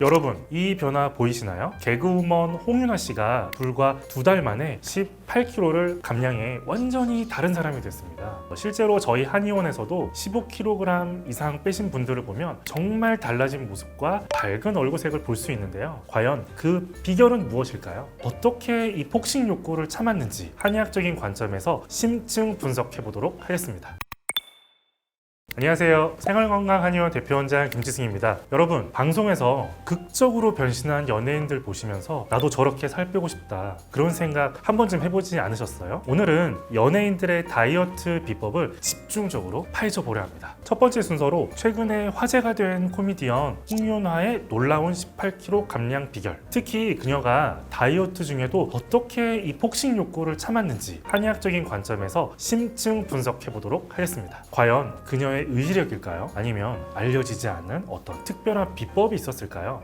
여러분, 이 변화 보이시나요? 개그우먼 홍윤아 씨가 불과 2달 만에 18kg를 감량해 완전히 다른 사람이 됐습니다. 실제로 저희 한의원에서도 15kg 이상 빼신 분들을 보면 정말 달라진 모습과 밝은 얼굴색을 볼 수 있는데요. 과연 그 비결은 무엇일까요? 어떻게 이 폭식 욕구를 참았는지 한의학적인 관점에서 심층 분석해 보도록 하겠습니다. 안녕하세요. 생활건강 한의원 대표원장 김지승입니다. 여러분, 방송에서 극적으로 변신한 연예인들 보시면서 나도 저렇게 살 빼고 싶다, 그런 생각 한 번쯤 해보지 않으셨어요? 오늘은 연예인들의 다이어트 비법을 집중적으로 파헤쳐 보려 합니다. 첫 번째 순서로 최근에 화제가 된 코미디언 홍윤아의 놀라운 18kg 감량 비결, 특히 그녀가 다이어트 중에도 어떻게 이 폭식 욕구를 참았는지 한의학적인 관점에서 심층 분석해 보도록 하겠습니다. 과연 그녀의 의지력일까요? 아니면 알려지지 않은 어떤 특별한 비법이 있었을까요?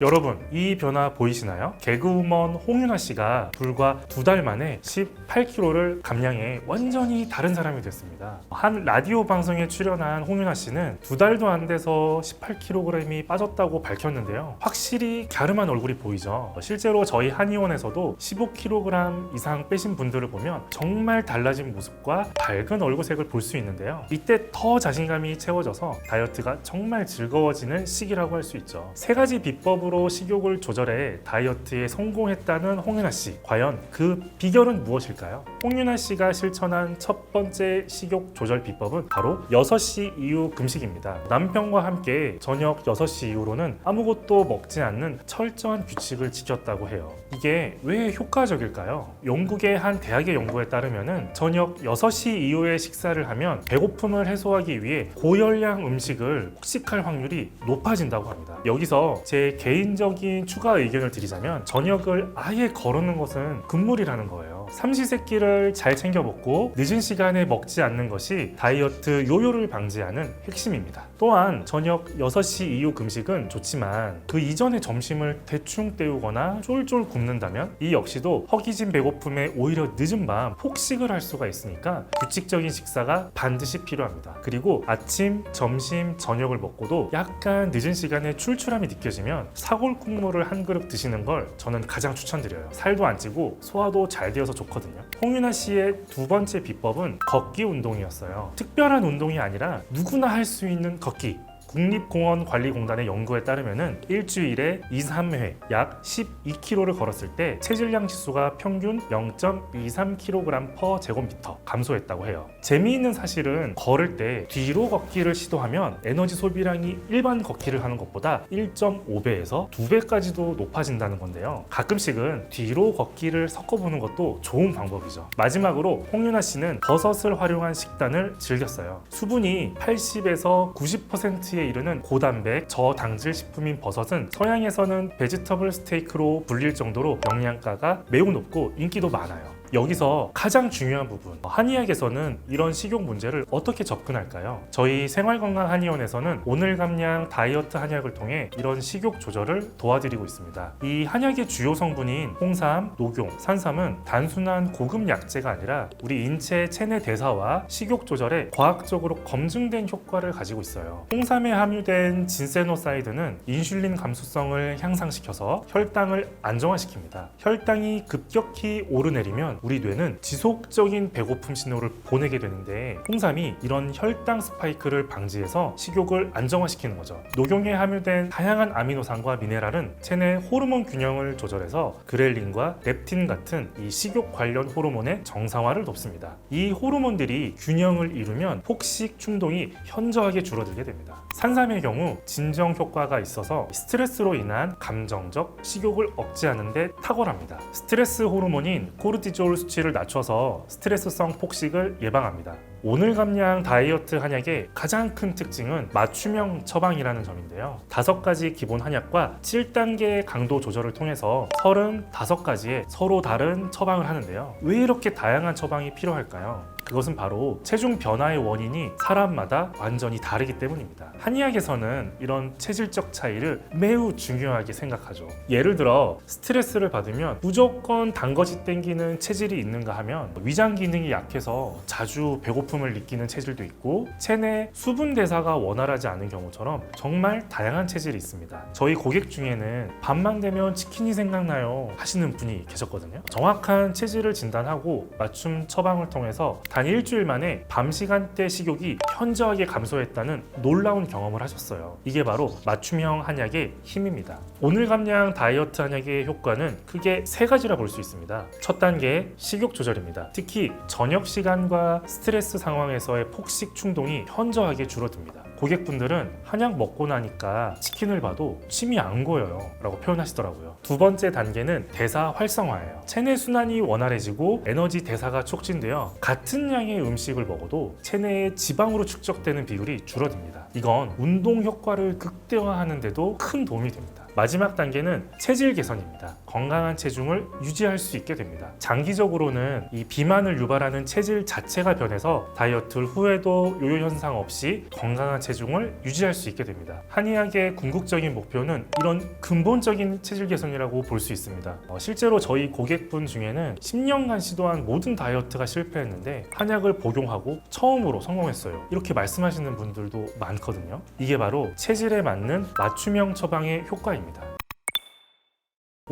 여러분, 이 변화 보이시나요? 개그우먼 홍윤아 씨가 불과 2달 만에 18kg를 감량해 완전히 다른 사람이 됐습니다. 한 라디오 방송에 출연한 홍윤아 씨는 2달도 안 돼서 18kg이 빠졌다고 밝혔는데요. 확실히 갸름한 얼굴이 보이죠. 실제로 저희 한의원에서도 15kg 이상 빼신 분들을 보면 정말 달라진 모습과 밝은 얼굴색을 볼 수 있는데요. 이때 더 자신감이 채워져서 다이어트가 정말 즐거워지는 시기라고 할 수 있죠. 3가지 비법으로 식욕을 조절해 다이어트에 성공했다는 홍윤아 씨, 과연 그 비결은 무엇일까요? 홍윤아 씨가 실천한 첫 번째 식욕 조절 비법은 바로 6시 이후 금식입니다. 남편과 함께 저녁 6시 이후로는 아무것도 먹지 않는 철저한 규칙을 지켰다고 해요. 이게 왜 효과적일까요? 영국의 한 대학의 연구에 따르면 저녁 6시 이후에 식사를 하면 배고픔을 해소하기 위해 고열량 음식을 폭식할 확률이 높아진다고 합니다. 여기서 제 개인적인 추가 의견을 드리자면, 저녁을 아예 거르는 것은 금물이라는 거예요. 삼시세끼를 잘 챙겨 먹고 늦은 시간에 먹지 않는 것이 다이어트 요요를 방지하는 핵심입니다. 또한 저녁 6시 이후 금식은 좋지만 그 이전에 점심을 대충 때우거나 쫄쫄 굶는다면 이 역시도 허기진 배고픔에 오히려 늦은 밤 폭식을 할 수가 있으니까 규칙적인 식사가 반드시 필요합니다. 그리고 아침, 점심, 저녁을 먹고도 약간 늦은 시간에 출출함이 느껴지면 사골 국물을 한 그릇 드시는 걸 저는 가장 추천드려요. 살도 안 찌고 소화도 잘 되어서 좋거든요. 홍윤아 씨의 2번째 비법은 걷기 운동이었어요. 특별한 운동이 아니라 누구나 할 수 있는 걷기. 국립공원관리공단의 연구에 따르면 일주일에 2-3회 약 12km를 걸었을 때 체질량 지수가 평균 0.23kg/제곱미터 감소했다고 해요. 재미있는 사실은 걸을 때 뒤로 걷기를 시도하면 에너지 소비량이 일반 걷기를 하는 것보다 1.5배에서 2배까지도 높아진다는 건데요. 가끔씩은 뒤로 걷기를 섞어보는 것도 좋은 방법이죠. 마지막으로 홍윤아 씨는 버섯을 활용한 식단을 즐겼어요. 수분이 80에서 90%에 이르는 고단백, 저당질 식품인 버섯은 서양에서는 베지터블 스테이크로 불릴 정도로 영양가가 매우 높고 인기도 많아요. 여기서 가장 중요한 부분, 한의학에서는 이런 식욕 문제를 어떻게 접근할까요? 저희 생활건강 한의원에서는 오늘 감량 다이어트 한약을 통해 이런 식욕 조절을 도와드리고 있습니다. 이 한약의 주요 성분인 홍삼, 녹용, 산삼은 단순한 고급 약재가 아니라 우리 인체 체내 대사와 식욕 조절에 과학적으로 검증된 효과를 가지고 있어요. 홍삼에 함유된 진세노사이드는 인슐린 감수성을 향상시켜서 혈당을 안정화시킵니다. 혈당이 급격히 오르내리면 우리 뇌는 지속적인 배고픔 신호를 보내게 되는데, 홍삼이 이런 혈당 스파이크를 방지해서 식욕을 안정화시키는 거죠. 녹용에 함유된 다양한 아미노산과 미네랄은 체내 호르몬 균형을 조절해서 그렐린과 렙틴 같은 이 식욕 관련 호르몬의 정상화를 돕습니다. 이 호르몬들이 균형을 이루면 폭식 충동이 현저하게 줄어들게 됩니다. 산삼의 경우 진정 효과가 있어서 스트레스로 인한 감정적 식욕을 억제하는 데 탁월합니다. 스트레스 호르몬인 코르티졸 수치를 낮춰서 스트레스성 폭식을 예방합니다. 오늘 감량 다이어트 한약의 가장 큰 특징은 맞춤형 처방이라는 점인데요. 5가지 기본 한약과 7단계 강도 조절을 통해서 35가지의 서로 다른 처방을 하는데요. 왜 이렇게 다양한 처방이 필요할까요? 그것은 바로 체중 변화의 원인이 사람마다 완전히 다르기 때문입니다. 한의학에서는 이런 체질적 차이를 매우 중요하게 생각하죠. 예를 들어 스트레스를 받으면 무조건 단 것이 땡기는 체질이 있는가 하면 위장 기능이 약해서 자주 배고픔을 느끼는 체질도 있고 체내 수분 대사가 원활하지 않은 경우처럼 정말 다양한 체질이 있습니다. 저희 고객 중에는 밤만 되면 치킨이 생각나요 하시는 분이 계셨거든요. 정확한 체질을 진단하고 맞춤 처방을 통해서 단 일주일 만에 밤 시간대 식욕이 현저하게 감소했다는 놀라운 경험을 하셨어요. 이게 바로 맞춤형 한약의 힘입니다. 오늘 감량 다이어트 한약의 효과는 크게 세 가지라 볼 수 있습니다. 첫 단계 식욕 조절입니다. 특히 저녁 시간과 스트레스 상황에서의 폭식 충동이 현저하게 줄어듭니다. 고객분들은 한약 먹고 나니까 치킨을 봐도 침이 안 고여요 라고 표현하시더라고요. 두 번째 단계는 대사 활성화예요. 체내 순환이 원활해지고 에너지 대사가 촉진되어 같은 양의 음식을 먹어도 체내에 지방으로 축적되는 비율이 줄어듭니다. 이건 운동 효과를 극대화하는 데도 큰 도움이 됩니다. 마지막 단계는 체질 개선입니다. 건강한 체중을 유지할 수 있게 됩니다. 장기적으로는 이 비만을 유발하는 체질 자체가 변해서 다이어트 후에도 요요 현상 없이 건강한 체중을 유지할 수 있게 됩니다. 한의학의 궁극적인 목표는 이런 근본적인 체질 개선이라고 볼 수 있습니다. 실제로 저희 고객분 중에는 10년간 시도한 모든 다이어트가 실패했는데 한약을 복용하고 처음으로 성공했어요. 이렇게 말씀하시는 분들도 많거든요. 이게 바로 체질에 맞는 맞춤형 처방의 효과입니다.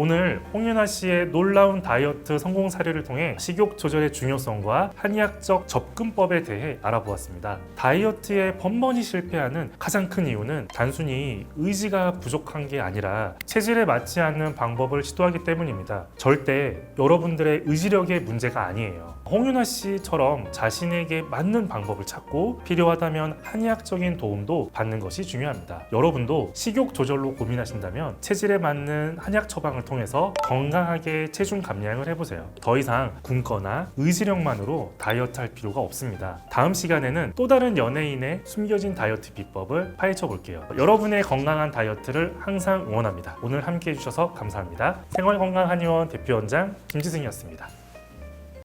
오늘 홍윤아 씨의 놀라운 다이어트 성공 사례를 통해 식욕 조절의 중요성과 한의학적 접근법에 대해 알아보았습니다. 다이어트에 번번이 실패하는 가장 큰 이유는 단순히 의지가 부족한 게 아니라 체질에 맞지 않는 방법을 시도하기 때문입니다. 절대 여러분들의 의지력의 문제가 아니에요. 홍윤아 씨처럼 자신에게 맞는 방법을 찾고 필요하다면 한의학적인 도움도 받는 것이 중요합니다. 여러분도 식욕 조절로 고민하신다면 체질에 맞는 한약 처방을 통해서 건강하게 체중 감량을 해보세요. 더 이상 굶거나 의지력만으로 다이어트 할 필요가 없습니다. 다음 시간에는 또 다른 연예인의 숨겨진 다이어트 비법을 파헤쳐 볼게요. 여러분의 건강한 다이어트를 항상 응원합니다. 오늘 함께 해주셔서 감사합니다. 생활건강한의원 대표원장 김지승이었습니다.